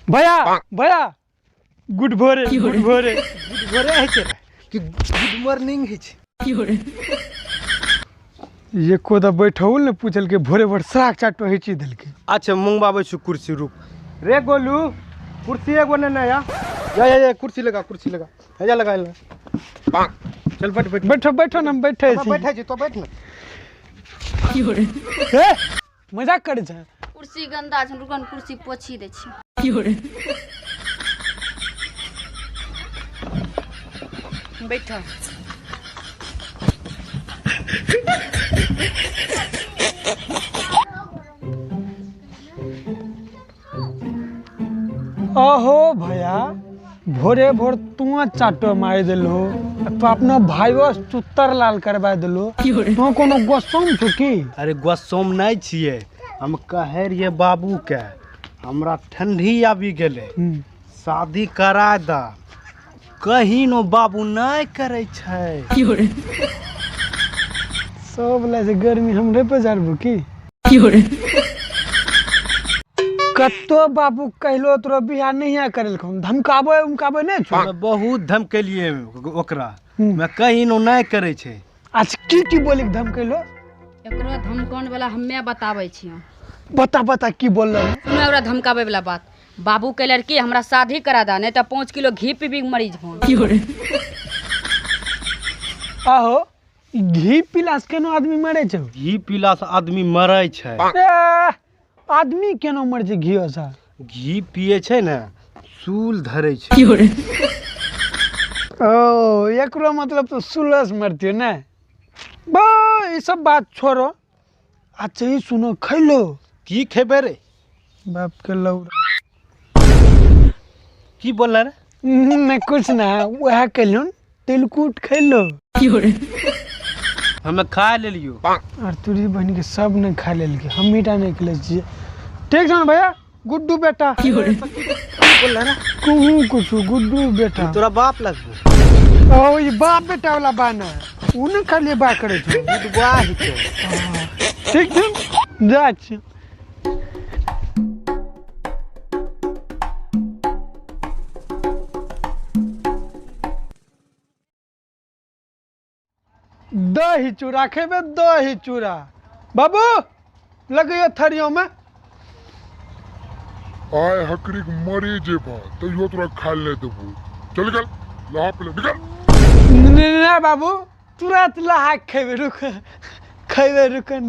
भैया भैया गुड भोरे गुड भोरे गुड भोरे है छै कि गुड मॉर्निंग है छै ये कोदा बैठौल ने पूछल के भोरे भोर साग चाट है छी देल के। अच्छा मंगवाबै छु कुर्सी रुक रे गोलू कुर्सी एगो ने नया जा कुर्सी लगा जा लगा ले चल बैठ बैठ बैठो बैठो ना बैठे छी बैठे छी तो बैठ ना की हो रे ए मजाक करे छ कुर्सी गंदा छ रुकन कुर्सी पोछी दे छी की हो रे बैठो ओहो भैया भोरे भोर तू चाटो मार दिलो तो अपना भाईओ चुत्तर लाल करवा दिलो तो कोनो गोस्सोम छु की? अरे गोस्सोम नहीं छिए हम कहे रहिए बाबू के हमरा ठंडी आबी गेले शादी करा दा कहीं नो बाबू नहीं करे छै सब ले से गर्मी हमरे पे जारबो की कत्तो बाबू कहलो तोरा बियाह नहीं करलखो धमकाबे उमकाबे नहीं छ बहुत धमकेलिए ओकरा मैं कहीं नो नहीं करे छै। आज की बोले धमकेलो एकरो धमकाउन वाला हम्मे बताबै छी बता बता की बोललो सुनो ओकरा धमकाबै वाला बात बाबू के लड़की हमरा शादी करा दा नहीं तो 5 किलो घी पीबी मरीज हो आहो घी पिला से केनो आदमी मरे छै? घी पिला से आदमी मरे छै। आदमी केनो मर छै घी से? घी पिए छै ने सूल धरे छै। ओ एकरो मतलब तो सूलस मरतियो ने बा ई सब बात छोड़ो। अच्छा ही सुनो खैलो की खेबे रे बाप के लौरा की बोल रे मैं कुछ ना वह कहलो तिलकुट खैलो हमें खा ले लियो और तुरी बहन के सब ने खा ले लियो हम मीठा नहीं खिले छी। ठीक है भैया गुड्डू बेटा की हो रे बोल रे कुछ गुड्डू बेटा तोरा बाप लगबो ओ ये बाप बेटा वाला बाना उने खाली बा करे छ गुड्डू ही छ। ठीक है जा छी दही चूड़ा खेबे दही चूड़ा बाबू लगे थरियों में आय हकरी मरे जेबा तइयो तोरा खा ले देबो चल गल लहा पे निकल ना बाबू तुरंत लहा खेबे रुक खेबे रुकन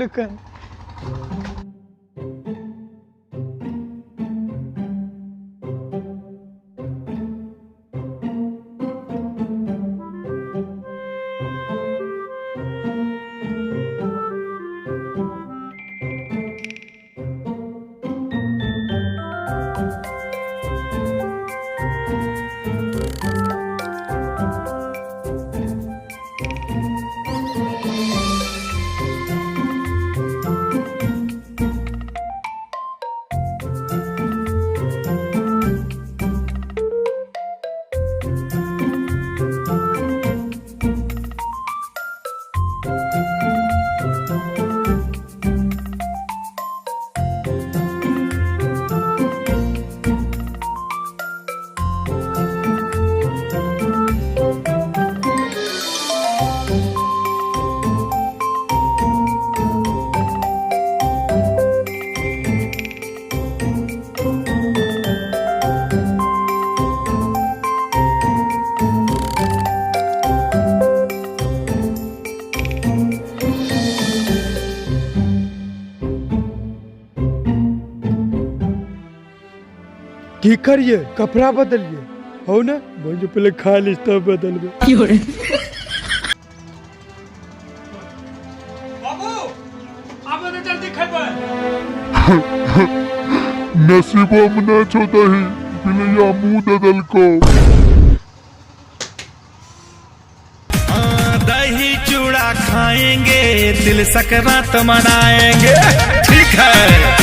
की करिए कपड़ा बदलिए हो ना मुझे पहले खा ली तब बदलबे की हो रे बाबू आबे तो जल्दी खेबे नसीबो में न छो दही बिलैया मुंह ददल को दही चूड़ा खाएंगे दिल सकरात मनाएंगे ठीक है।